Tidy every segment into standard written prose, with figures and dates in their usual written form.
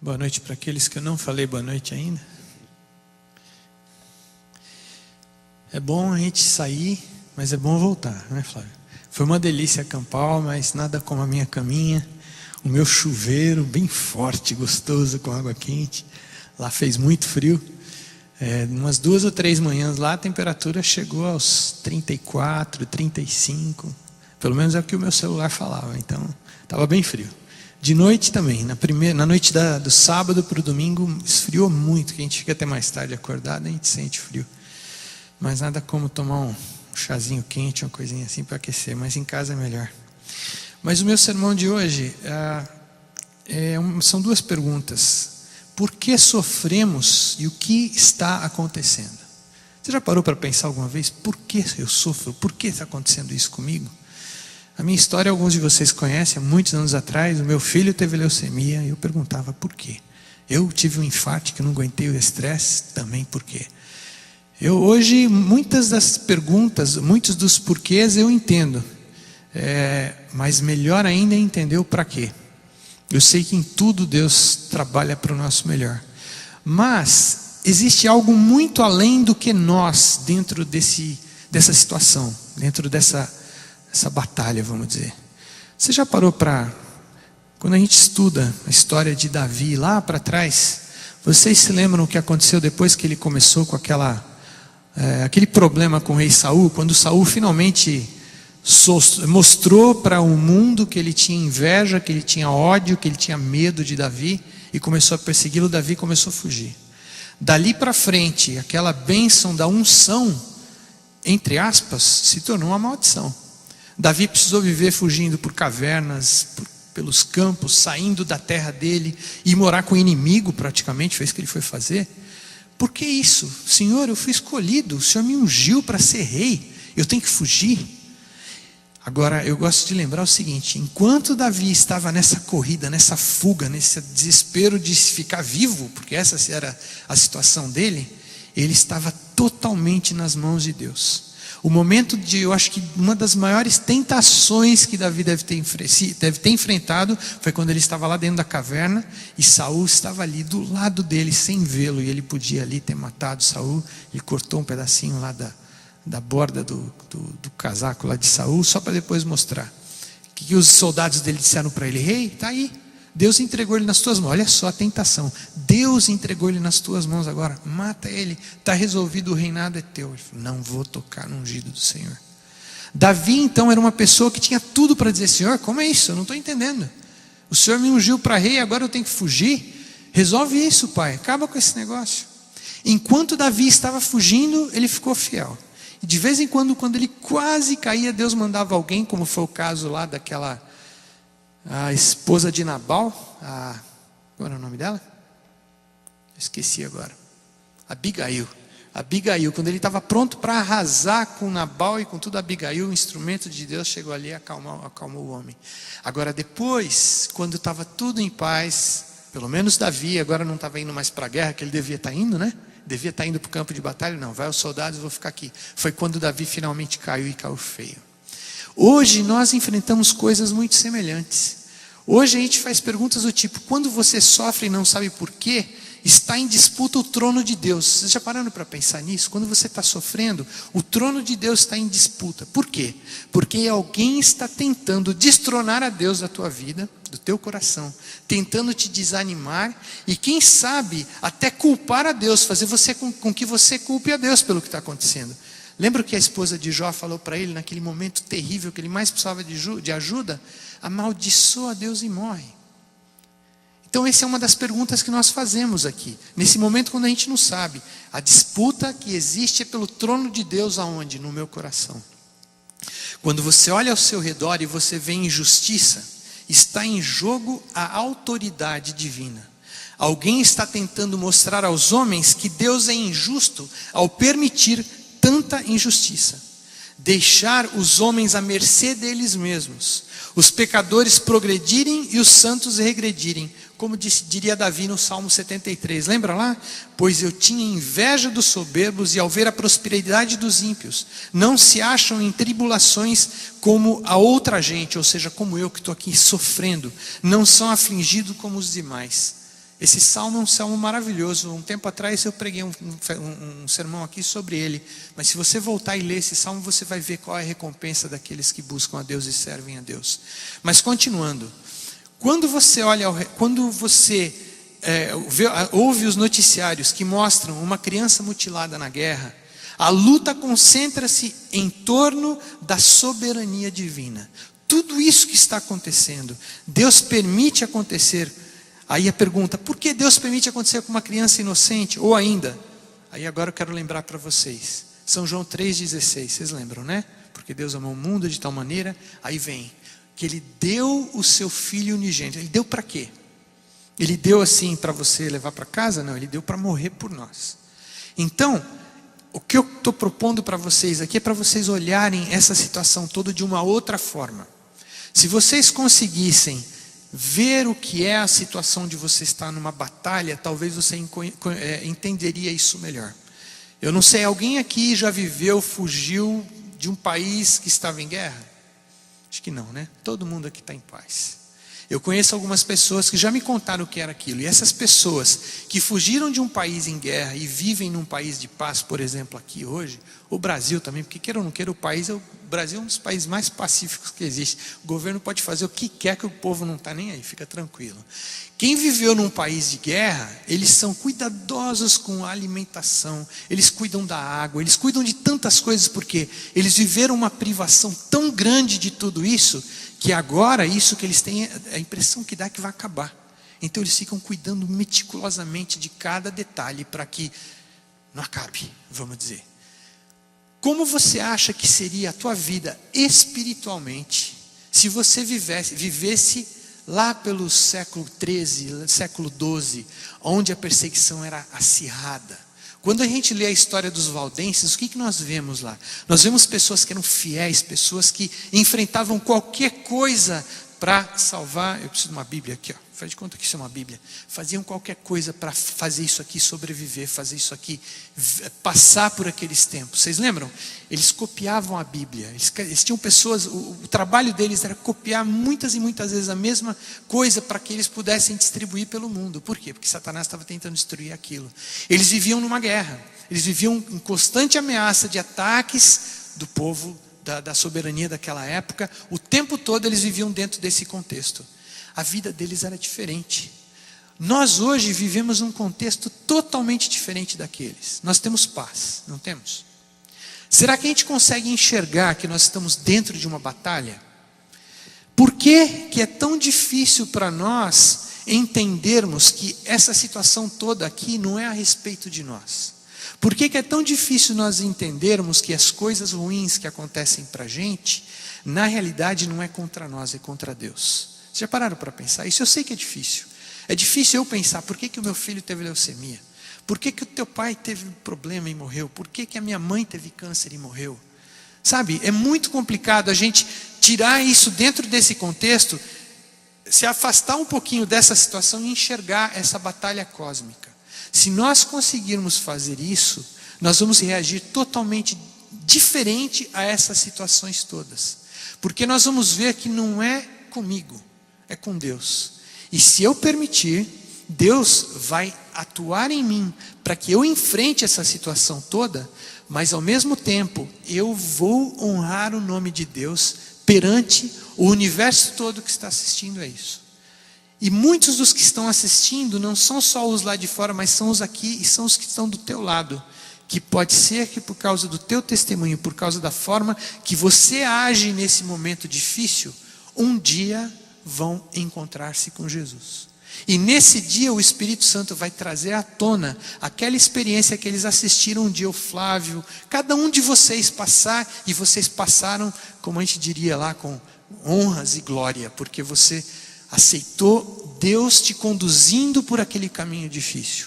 Boa noite para aqueles que eu não falei boa noite ainda. É bom a gente sair, mas é bom voltar, né, Flávio? Foi uma delícia acampar, mas nada como a minha caminha, o meu chuveiro bem forte, gostoso, com água quente. Lá fez muito frio. Umas 2 ou 3 manhãs lá, a temperatura chegou aos 34, 35. Pelo menos é o que o meu celular falava, então estava bem frio. De noite também, na noite do sábado para o domingo, esfriou muito, que a gente fica até mais tarde acordado, a gente sente frio. Mas nada como tomar um chazinho quente, uma coisinha assim para aquecer, mas em casa é melhor. Mas o meu sermão de hoje são 2 perguntas. Por que sofremos e o que está acontecendo? Você já parou para pensar alguma vez, por que eu sofro? Por que está acontecendo isso comigo? A minha história, alguns de vocês conhecem, há muitos anos atrás, o meu filho teve leucemia e eu perguntava por quê. Eu tive um infarto que não aguentei o estresse, também por quê. Hoje, muitas das perguntas, muitos dos porquês eu entendo, mas melhor ainda é entender o para quê. Eu sei que em tudo Deus trabalha para o nosso melhor. Mas existe algo muito além do que nós dentro dessa situação, dentro dessa batalha, vamos dizer. Você já parou para... Quando a gente estuda a história de Davi lá para trás, vocês se lembram o que aconteceu depois que ele começou com aquele problema com o rei Saul, quando Saul finalmente mostrou para o mundo que ele tinha inveja, que ele tinha ódio, que ele tinha medo de Davi e começou a persegui-lo. Davi começou a fugir. Dali para frente, aquela bênção da unção, entre aspas, se tornou uma maldição. Davi precisou viver fugindo por cavernas, pelos campos, saindo da terra dele e morar com o inimigo praticamente, foi isso que ele foi fazer. Por que isso? Senhor, eu fui escolhido, o Senhor me ungiu para ser rei, eu tenho que fugir? Agora, eu gosto de lembrar o seguinte, enquanto Davi estava nessa corrida, nessa fuga, nesse desespero de ficar vivo, porque essa era a situação dele, ele estava totalmente nas mãos de Deus. O momento eu acho que uma das maiores tentações que Davi deve ter enfrentado foi quando ele estava lá dentro da caverna e Saul estava ali do lado dele sem vê-lo, e ele podia ali ter matado Saul. Ele cortou um pedacinho lá da borda do casaco lá de Saul, só para depois mostrar. O que os soldados dele disseram para ele? Rei, está aí, Deus entregou ele nas tuas mãos. Olha só a tentação, Deus entregou ele nas tuas mãos agora, mata ele, está resolvido, o reinado é teu. Ele falou, não vou tocar no ungido do Senhor. Davi então era uma pessoa que tinha tudo para dizer, Senhor, como é isso? Eu não estou entendendo, o Senhor me ungiu para rei, agora eu tenho que fugir? Resolve isso, pai, acaba com esse negócio. Enquanto Davi estava fugindo, ele ficou fiel. E de vez em quando ele quase caía, Deus mandava alguém, como foi o caso lá a esposa de Nabal, qual era o nome dela? Esqueci agora. Abigail, quando ele estava pronto para arrasar com Nabal e com tudo, Abigail, o instrumento de Deus, chegou ali e acalmou o homem. Agora depois, quando estava tudo em paz, pelo menos Davi agora não estava indo mais para a guerra, que ele devia estar indo, né? Devia estar indo para o campo de batalha, não, vai aos soldados, eu vou ficar aqui. Foi quando Davi finalmente caiu e caiu feio. Hoje nós enfrentamos coisas muito semelhantes. Hoje a gente faz perguntas do tipo, quando você sofre e não sabe por quê, está em disputa o trono de Deus. Vocês já pararam para pensar nisso? Quando você está sofrendo, o trono de Deus está em disputa. Por quê? Porque alguém está tentando destronar a Deus da tua vida, do teu coração, tentando te desanimar e quem sabe até culpar a Deus, fazer você com que você culpe a Deus pelo que está acontecendo. Lembra o que a esposa de Jó falou para ele naquele momento terrível que ele mais precisava de ajuda? Amaldiçoa a Deus e morre. Então essa é uma das perguntas que nós fazemos aqui. Nesse momento quando a gente não sabe. A disputa que existe é pelo trono de Deus aonde? No meu coração. Quando você olha ao seu redor e você vê injustiça, está em jogo a autoridade divina. Alguém está tentando mostrar aos homens que Deus é injusto ao permitir tanta injustiça. Deixar os homens à mercê deles mesmos. Os pecadores progredirem e os santos regredirem. Como diria Davi no Salmo 73. Lembra lá? Pois eu tinha inveja dos soberbos e ao ver a prosperidade dos ímpios, não se acham em tribulações como a outra gente, ou seja, como eu que estou aqui sofrendo. Não são afligidos como os demais. Esse salmo é um salmo maravilhoso. Um tempo atrás eu preguei um sermão aqui sobre ele. Mas se você voltar e ler esse salmo, você vai ver qual é a recompensa daqueles que buscam a Deus e servem a Deus. Mas continuando. Quando você ouve os noticiários que mostram uma criança mutilada na guerra, a luta concentra-se em torno da soberania divina. Tudo isso que está acontecendo, Deus permite acontecer. Aí a pergunta, por que Deus permite acontecer com uma criança inocente? Ou ainda, aí agora eu quero lembrar para vocês, São João 3,16, vocês lembram, né? Porque Deus amou o mundo de tal maneira, aí vem, que Ele deu o seu Filho unigênito. Ele deu para quê? Ele deu assim para você levar para casa? Não, Ele deu para morrer por nós. Então, o que eu estou propondo para vocês aqui é para vocês olharem essa situação toda de uma outra forma. Se vocês conseguissem ver o que é a situação de você estar numa batalha, talvez você entenderia isso melhor. Eu não sei, alguém aqui já fugiu de um país que estava em guerra? Acho que não, né? Todo mundo aqui está em paz. Eu conheço algumas pessoas que já me contaram o que era aquilo. E essas pessoas que fugiram de um país em guerra e vivem num país de paz, por exemplo, aqui hoje, o Brasil também, porque queira ou não queira, o Brasil é um dos países mais pacíficos que existe. O governo pode fazer o que quer que o povo não está nem aí, fica tranquilo. Quem viveu num país de guerra, eles são cuidadosos com a alimentação, eles cuidam da água, eles cuidam de tantas coisas, porque eles viveram uma privação tão grande de tudo isso, que agora isso que eles têm, a impressão que dá é que vai acabar. Então eles ficam cuidando meticulosamente de cada detalhe para que não acabe, vamos dizer. Como você acha que seria a tua vida espiritualmente se você vivesse lá pelo século XIII, século XII, onde a perseguição era acirrada? Quando a gente lê a história dos valdenses, o que nós vemos lá? Nós vemos pessoas que eram fiéis, pessoas que enfrentavam qualquer coisa para salvar. Eu preciso de uma Bíblia aqui, ó. Faz de conta que isso é uma Bíblia. Faziam qualquer coisa para fazer isso aqui sobreviver, fazer isso aqui passar por aqueles tempos. Vocês lembram? Eles copiavam a Bíblia. Eles tinham pessoas, o trabalho deles era copiar muitas e muitas vezes a mesma coisa para que eles pudessem distribuir pelo mundo. Por quê? Porque Satanás estava tentando destruir aquilo. Eles viviam numa guerra. Eles viviam em constante ameaça de ataques do povo, da soberania daquela época. O tempo todo eles viviam dentro desse contexto. A vida deles era diferente. Nós hoje vivemos num contexto totalmente diferente daqueles. Nós temos paz, não temos? Será que a gente consegue enxergar que nós estamos dentro de uma batalha? Por que é tão difícil para nós entendermos que essa situação toda aqui não é a respeito de nós? Por que é tão difícil nós entendermos que as coisas ruins que acontecem para a gente, na realidade não é contra nós, é contra Deus? Já pararam para pensar isso? Eu sei que é difícil. É difícil eu pensar, por que o meu filho teve leucemia? Por que o teu pai teve um problema e morreu? Por que a minha mãe teve câncer e morreu? Sabe, é muito complicado a gente tirar isso dentro desse contexto, se afastar um pouquinho dessa situação e enxergar essa batalha cósmica. Se nós conseguirmos fazer isso, nós vamos reagir totalmente diferente a essas situações todas. Porque nós vamos ver que não é comigo, é com Deus. E se eu permitir, Deus vai atuar em mim para que eu enfrente essa situação toda, mas ao mesmo tempo eu vou honrar o nome de Deus perante o universo todo que está assistindo a isso. E muitos dos que estão assistindo não são só os lá de fora, mas são os aqui e são os que estão do teu lado. Que pode ser que por causa do teu testemunho, por causa da forma que você age nesse momento difícil, um dia vão encontrar-se com Jesus. E nesse dia o Espírito Santo vai trazer à tona aquela experiência que eles assistiram um dia, o Flávio, cada um de vocês passar, e vocês passaram, como a gente diria lá, com honras e glória, porque você aceitou Deus te conduzindo por aquele caminho difícil.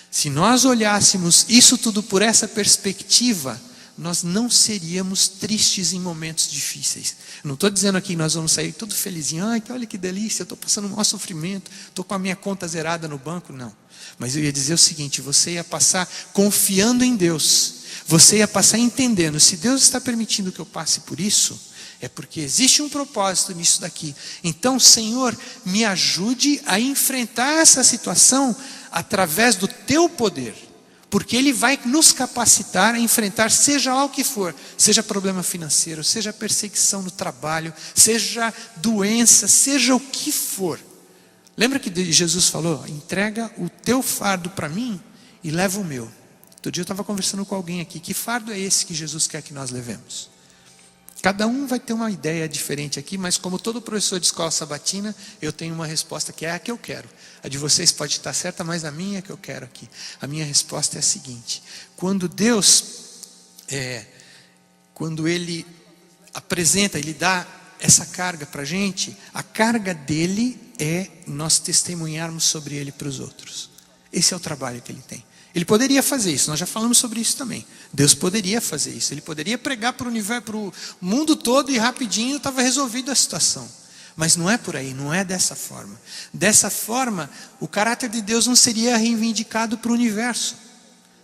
Se nós olhássemos isso tudo por essa perspectiva, nós não seríamos tristes em momentos difíceis. Não estou dizendo aqui que nós vamos sair todo felizinho, olha que delícia, eu estou passando um maior sofrimento, estou com a minha conta zerada no banco, não. Mas eu ia dizer o seguinte, você ia passar confiando em Deus, você ia passar entendendo, se Deus está permitindo que eu passe por isso, É porque existe um propósito nisso daqui. Então, Senhor, me ajude a enfrentar essa situação através do teu poder. Porque Ele vai nos capacitar a enfrentar, seja lá o que for, seja problema financeiro, seja perseguição no trabalho, seja doença, seja o que for. Lembra que Jesus falou, entrega o teu fardo para mim e leva o meu. Outro dia eu estava conversando com alguém aqui, que fardo é esse que Jesus quer que nós levemos? Cada um vai ter uma ideia diferente aqui, mas como todo professor de escola sabatina, eu tenho uma resposta que é a que eu quero. A de vocês pode estar certa, mas a minha é que eu quero aqui. A minha resposta é a seguinte: quando Deus, quando Ele apresenta, Ele dá essa carga para a gente, a carga dele é nós testemunharmos sobre Ele para os outros. Esse é o trabalho que Ele tem. Ele poderia fazer isso, nós já falamos sobre isso também. Deus poderia fazer isso, Ele poderia pregar para o universo, para o mundo todo e rapidinho estava resolvida a situação. Mas não é por aí, não é dessa forma. Dessa forma, o caráter de Deus não seria reivindicado para o universo.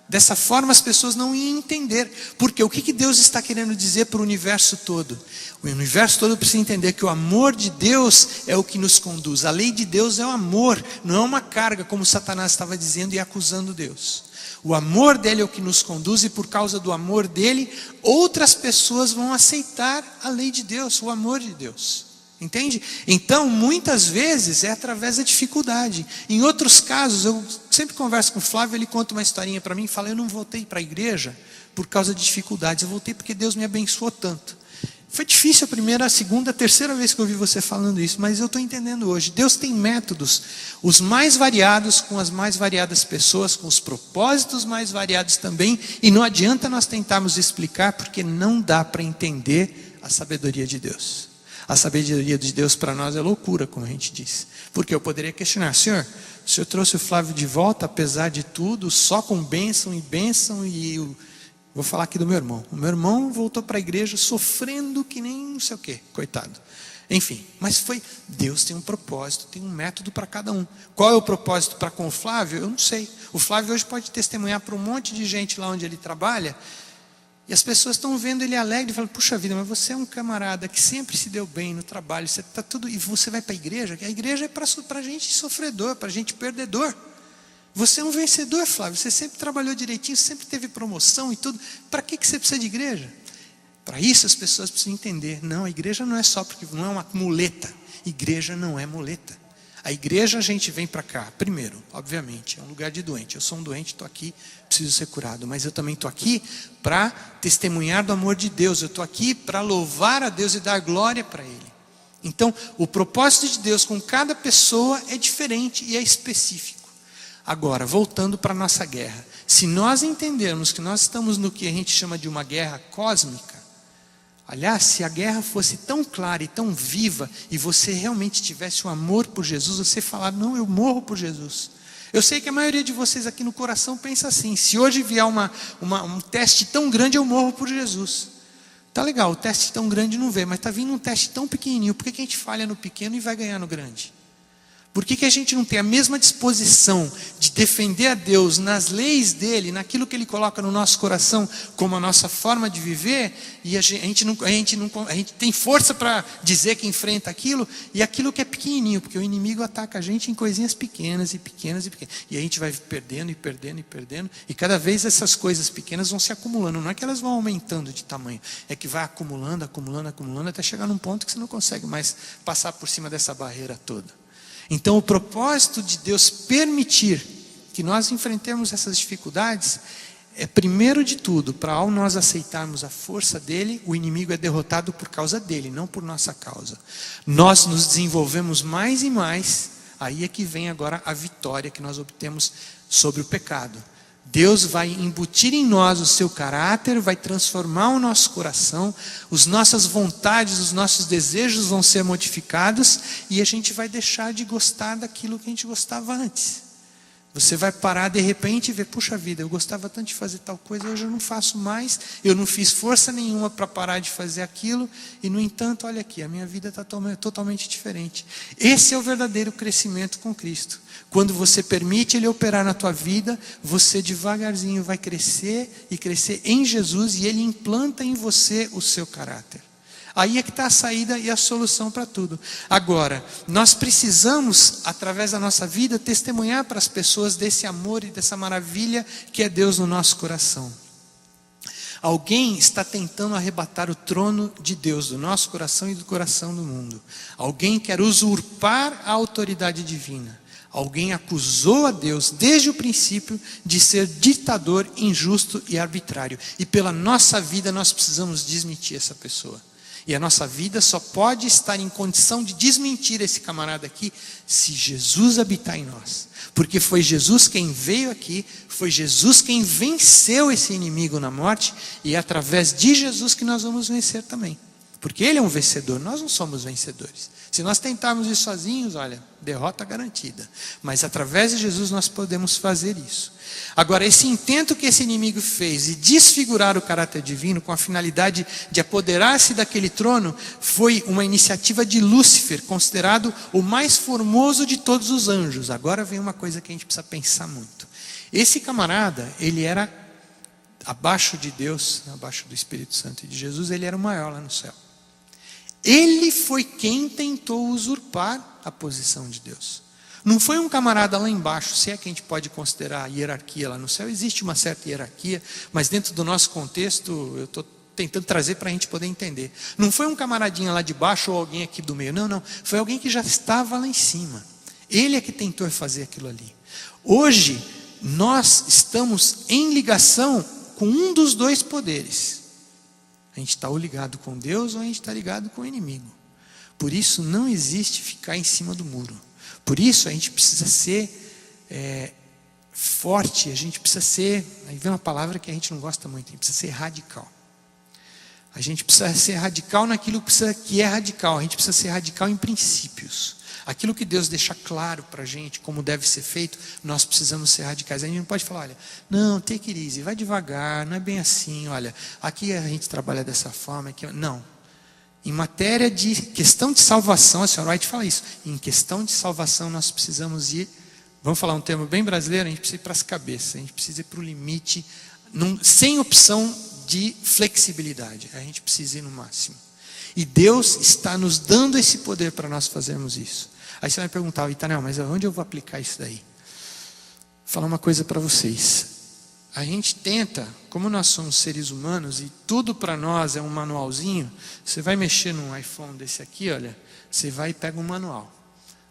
Dessa forma as pessoas não iam entender. Porque o que Deus está querendo dizer para o universo todo? O universo todo precisa entender que o amor de Deus é o que nos conduz. A lei de Deus é o amor, não é uma carga, como Satanás estava dizendo e acusando Deus. O amor dele é o que nos conduz, e por causa do amor dele, outras pessoas vão aceitar a lei de Deus, o amor de Deus. Entende? Então, muitas vezes é através da dificuldade. Em outros casos, eu sempre converso com o Flávio, ele conta uma historinha para mim e fala: eu não voltei para a igreja por causa de dificuldades, eu voltei porque Deus me abençoou tanto. Foi difícil a primeira, a segunda, a terceira vez que eu ouvi você falando isso, mas eu estou entendendo hoje. Deus tem métodos, os mais variados, com as mais variadas pessoas, com os propósitos mais variados também, e não adianta nós tentarmos explicar, porque não dá para entender a sabedoria de Deus. A sabedoria de Deus para nós é loucura, como a gente disse. Porque eu poderia questionar: Senhor, o Senhor trouxe o Flávio de volta, apesar de tudo, só com bênção, e eu vou falar aqui do meu irmão. O meu irmão voltou para a igreja sofrendo que nem não sei o quê, coitado. Enfim, mas Deus tem um propósito, tem um método para cada um. Qual é o propósito para com o Flávio? Eu não sei. O Flávio hoje pode testemunhar para um monte de gente lá onde ele trabalha, e as pessoas estão vendo ele alegre e falam: puxa vida, mas você é um camarada que sempre se deu bem no trabalho, você tá tudo, e você vai para a igreja? A igreja é para gente sofredor, para gente perdedor. Você é um vencedor, Flávio, você sempre trabalhou direitinho, sempre teve promoção e tudo. Para que você precisa de igreja? Para isso as pessoas precisam entender: não, a igreja não é só porque não é uma muleta. Igreja não é muleta. A igreja, a gente vem para cá, primeiro, obviamente, é um lugar de doente. Eu sou um doente, estou aqui, preciso ser curado. Mas eu também estou aqui para testemunhar do amor de Deus. Eu estou aqui para louvar a Deus e dar glória para Ele. Então, o propósito de Deus com cada pessoa é diferente e é específico. Agora, voltando para a nossa guerra. Se nós entendermos que nós estamos no que a gente chama de uma guerra cósmica, aliás, se a guerra fosse tão clara e tão viva, e você realmente tivesse o amor por Jesus, você falar: não, eu morro por Jesus. Eu sei que a maioria de vocês aqui no coração pensa assim: se hoje vier um teste tão grande, eu morro por Jesus. Tá legal, o teste tão grande não vê, mas está vindo um teste tão pequenininho. Por que a gente falha no pequeno e vai ganhar no grande? Por que a gente não tem a mesma disposição de defender a Deus nas leis dEle, naquilo que Ele coloca no nosso coração como a nossa forma de viver, e a gente tem força para dizer que enfrenta aquilo, e aquilo que é pequenininho, porque o inimigo ataca a gente em coisinhas pequenas e pequenas e pequenas, e a gente vai perdendo e perdendo e perdendo, e cada vez essas coisas pequenas vão se acumulando. Não é que elas vão aumentando de tamanho, é que vai acumulando, acumulando, acumulando, até chegar num ponto que você não consegue mais passar por cima dessa barreira toda. Então, o propósito de Deus permitir que nós enfrentemos essas dificuldades é, primeiro de tudo, para ao nós aceitarmos a força dEle, o inimigo é derrotado por causa dEle, não por nossa causa. Nós nos desenvolvemos mais e mais, aí é que vem agora a vitória que nós obtemos sobre o pecado. Deus vai embutir em nós o seu caráter, vai transformar o nosso coração, as nossas vontades, os nossos desejos vão ser modificados, e a gente vai deixar de gostar daquilo que a gente gostava antes. Você vai parar de repente e ver: puxa vida, eu gostava tanto de fazer tal coisa, hoje eu não faço mais, eu não fiz força nenhuma para parar de fazer aquilo, e no entanto, olha aqui, a minha vida está totalmente diferente. Esse é o verdadeiro crescimento com Cristo. Quando você permite Ele operar na tua vida, você devagarzinho vai crescer e crescer em Jesus, e Ele implanta em você o seu caráter. Aí é que está a saída e a solução para tudo. Agora, nós precisamos, através da nossa vida, testemunhar para as pessoas desse amor e dessa maravilha que é Deus no nosso coração. Alguém está tentando arrebatar o trono de Deus do nosso coração e do coração do mundo. Alguém quer usurpar a autoridade divina. Alguém acusou a Deus desde o princípio de ser ditador, injusto e arbitrário. E pela nossa vida nós precisamos desmentir essa pessoa. E a nossa vida só pode estar em condição de desmentir esse camarada aqui se Jesus habitar em nós. Porque foi Jesus quem veio aqui, foi Jesus quem venceu esse inimigo na morte, e é através de Jesus que nós vamos vencer também. Porque Ele é um vencedor, nós não somos vencedores. Se nós tentarmos isso sozinhos, olha, derrota garantida. Mas através de Jesus nós podemos fazer isso. Agora, esse intento que esse inimigo fez de desfigurar o caráter divino com a finalidade de apoderar-se daquele trono, foi uma iniciativa de Lúcifer, considerado o mais formoso de todos os anjos. Agora vem uma coisa que a gente precisa pensar muito. Esse camarada, ele era abaixo de Deus, abaixo do Espírito Santo e de Jesus, ele era o maior lá no céu. Ele foi quem tentou usurpar a posição de Deus. Não foi um camarada lá embaixo, se é que a gente pode considerar a hierarquia lá no céu. Existe uma certa hierarquia, mas dentro do nosso contexto, eu estou tentando trazer para a gente poder entender. Não foi um camaradinha lá de baixo ou alguém aqui do meio. Não. Foi alguém que já estava lá em cima. Ele é que tentou fazer aquilo ali. Hoje, nós estamos em ligação com um dos dois poderes. A gente está ou ligado com Deus ou a gente está ligado com o inimigo. Por isso não existe ficar em cima do muro. Por isso a gente precisa ser forte, a gente precisa ser, aí vem uma palavra que a gente não gosta muito, a gente precisa ser radical. A gente precisa ser radical naquilo que é radical, a gente precisa ser radical em princípios. Aquilo que Deus deixa claro para a gente, como deve ser feito, nós precisamos ser radicais. A gente não pode falar, olha, não, take it easy, vai devagar, não é bem assim, olha, aqui a gente trabalha dessa forma, aqui, não. Em matéria de questão de salvação, a senhora White fala isso, em questão de salvação nós precisamos ir, vamos falar um termo bem brasileiro, a gente precisa ir para as cabeças, a gente precisa ir para o limite, sem opção de flexibilidade, a gente precisa ir no máximo. E Deus está nos dando esse poder para nós fazermos isso. Aí você vai perguntar, Itanel, mas onde eu vou aplicar isso daí? Vou falar uma coisa para vocês. A gente tenta, como nós somos seres humanos e tudo para nós é um manualzinho, você vai mexer num iPhone desse aqui, olha, você vai e pega um manual.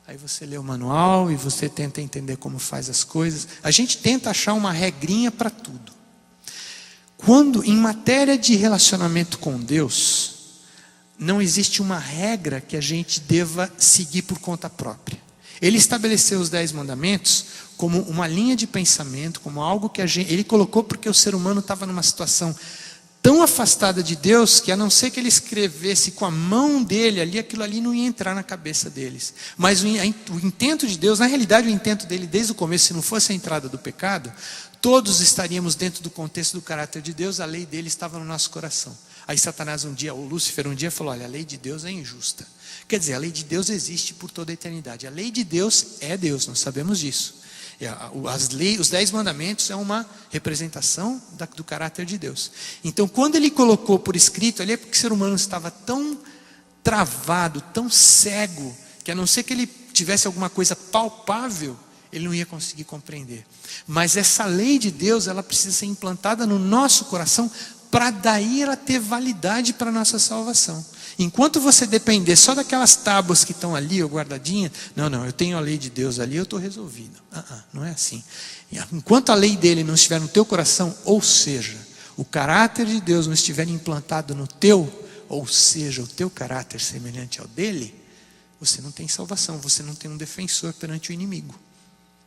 Aí você lê o manual e você tenta entender como faz as coisas. A gente tenta achar uma regrinha para tudo. Quando, em matéria de relacionamento com Deus, não existe uma regra que a gente deva seguir por conta própria. Ele estabeleceu os 10 mandamentos como uma linha de pensamento, como algo que ele colocou porque o ser humano estava numa situação tão afastada de Deus que a não ser que ele escrevesse com a mão dele ali, aquilo ali não ia entrar na cabeça deles. Mas o intento de Deus, na realidade o intento dele desde o começo, se não fosse a entrada do pecado, todos estaríamos dentro do contexto do caráter de Deus, a lei dele estava no nosso coração. Aí Satanás um dia, ou Lúcifer um dia falou, olha, a lei de Deus é injusta. Quer dizer, a lei de Deus existe por toda a eternidade. A lei de Deus é Deus, nós sabemos disso. Os 10 mandamentos é uma representação do caráter de Deus. Então, quando ele colocou por escrito, ali é porque o ser humano estava tão travado, tão cego, que a não ser que ele tivesse alguma coisa palpável, ele não ia conseguir compreender. Mas essa lei de Deus, ela precisa ser implantada no nosso coração, para daí ela ter validade para a nossa salvação. Enquanto você depender só daquelas tábuas que estão ali, ou guardadinhas, não, eu tenho a lei de Deus ali, eu estou resolvido. Não é assim. Enquanto a lei dele não estiver no teu coração, ou seja, o caráter de Deus não estiver implantado no teu, ou seja, o teu caráter semelhante ao dele, você não tem salvação, você não tem um defensor perante o inimigo.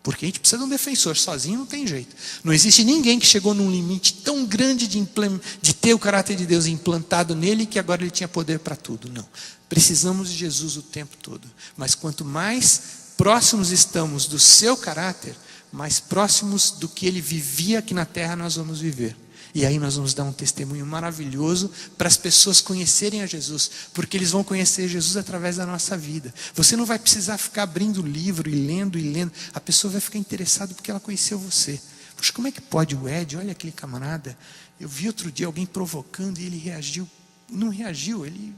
Porque a gente precisa de um defensor, sozinho não tem jeito. Não existe ninguém que chegou num limite tão grande de ter o caráter de Deus implantado nele, que agora ele tinha poder para tudo. Não. Precisamos de Jesus o tempo todo. Mas quanto mais próximos estamos do seu caráter, mais próximos do que ele vivia aqui na terra nós vamos viver. E aí nós vamos dar um testemunho maravilhoso para as pessoas conhecerem a Jesus, porque eles vão conhecer Jesus através da nossa vida. Você não vai precisar ficar abrindo o livro e lendo, a pessoa vai ficar interessada porque ela conheceu você. Poxa, como é que pode o Ed, olha aquele camarada, eu vi outro dia alguém provocando e ele reagiu, não reagiu, ele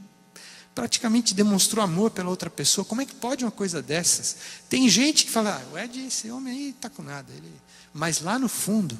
praticamente demonstrou amor pela outra pessoa. Como é que pode uma coisa dessas? Tem gente que fala, o Ed, esse homem aí está com nada. Mas lá no fundo,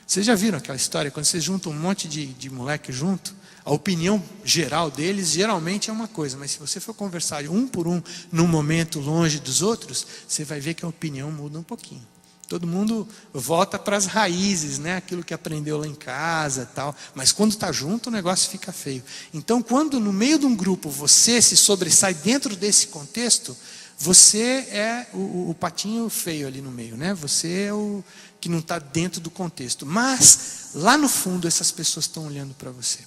vocês já viram aquela história, quando vocês juntam um monte de moleque junto, a opinião geral deles geralmente é uma coisa, mas se você for conversar um por um, num momento longe dos outros, você vai ver que a opinião muda um pouquinho. Todo mundo volta para as raízes, né? Aquilo que aprendeu lá em casa e tal. Mas quando está junto, o negócio fica feio. Então, quando no meio de um grupo você se sobressai dentro desse contexto, você é o patinho feio ali no meio, né? Você é o que não está dentro do contexto. Mas, lá no fundo, essas pessoas estão olhando para você.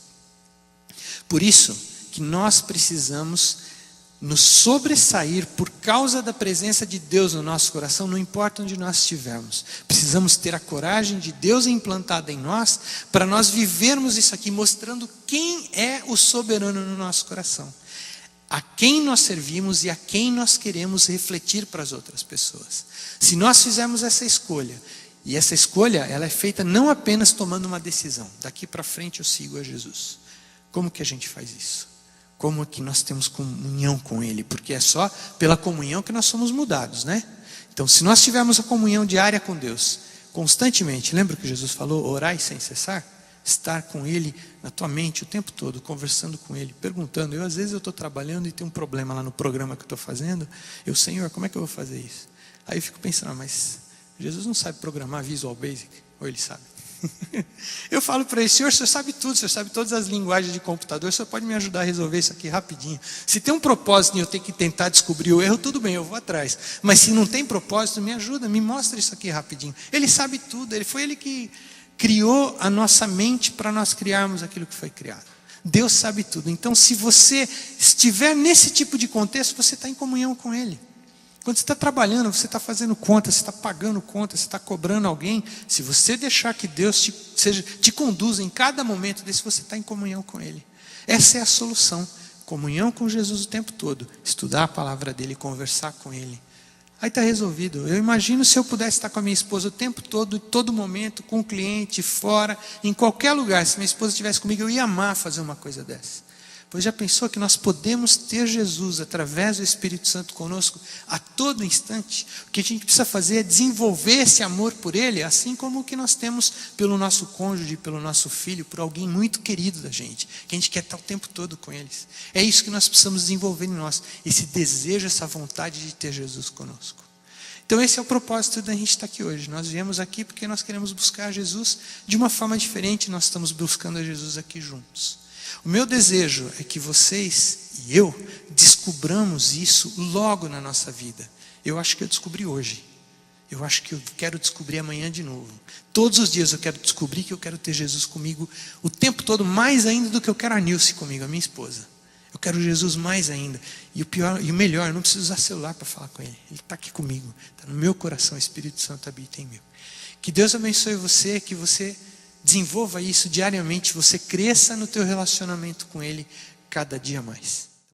Por isso que nós precisamos nos sobressair por causa da presença de Deus no nosso coração, não importa onde nós estivermos. Precisamos ter a coragem de Deus implantada em nós, para nós vivermos isso aqui, mostrando quem é o soberano no nosso coração, a quem nós servimos e a quem nós queremos refletir para as outras pessoas. Se nós fizermos essa escolha, e essa escolha ela é feita não apenas tomando uma decisão, daqui para frente eu sigo a Jesus. Como que a gente faz isso? Como que nós temos comunhão com Ele? Porque é só pela comunhão que nós somos mudados, né? Então, se nós tivermos a comunhão diária com Deus, constantemente, lembra que Jesus falou, orai sem cessar? Estar com Ele na tua mente o tempo todo, conversando com Ele, perguntando. Às vezes eu estou trabalhando e tem um problema lá no programa que eu estou fazendo. Senhor, como é que eu vou fazer isso? Aí eu fico pensando, mas Jesus não sabe programar Visual Basic? Ou Ele sabe? Eu falo para ele, Senhor, o Senhor sabe tudo, o Senhor sabe todas as linguagens de computador, o Senhor pode me ajudar a resolver isso aqui rapidinho. Se tem um propósito e eu tenho que tentar descobrir o erro, tudo bem, eu vou atrás. Mas se não tem propósito, me ajuda, me mostra isso aqui rapidinho. Ele sabe tudo, foi Ele que criou a nossa mente para nós criarmos aquilo que foi criado. Deus sabe tudo. Então, se você estiver nesse tipo de contexto, você está em comunhão com Ele. Quando você está trabalhando, você está fazendo conta, você está pagando conta, você está cobrando alguém. Se você deixar que Deus te conduza em cada momento desse, você está em comunhão com Ele. Essa é a solução. Comunhão com Jesus o tempo todo. Estudar a palavra dEle, conversar com Ele. Aí está resolvido. Eu imagino se eu pudesse estar com a minha esposa o tempo todo, em todo momento, com o cliente, fora, em qualquer lugar. Se minha esposa estivesse comigo, eu ia amar fazer uma coisa dessa. Pois já pensou que nós podemos ter Jesus através do Espírito Santo conosco a todo instante? O que a gente precisa fazer é desenvolver esse amor por Ele, assim como o que nós temos pelo nosso cônjuge, pelo nosso filho, por alguém muito querido da gente, que a gente quer estar o tempo todo com eles. É isso que nós precisamos desenvolver em nós, esse desejo, essa vontade de ter Jesus conosco. Então esse é o propósito da gente estar aqui hoje. Nós viemos aqui porque nós queremos buscar Jesus de uma forma diferente, nós estamos buscando a Jesus aqui juntos. O meu desejo é que vocês e eu descubramos isso logo na nossa vida. Eu acho que eu descobri hoje. Eu acho que eu quero descobrir amanhã de novo. Todos os dias eu quero descobrir que eu quero ter Jesus comigo o tempo todo, mais ainda do que eu quero a Nilce comigo, a minha esposa. Eu quero Jesus mais ainda. E o pior e o melhor, eu não preciso usar celular para falar com Ele. Ele está aqui comigo, está no meu coração, o Espírito Santo habita em mim. Que Deus abençoe você, que você desenvolva isso diariamente, você cresça no teu relacionamento com Ele cada dia mais.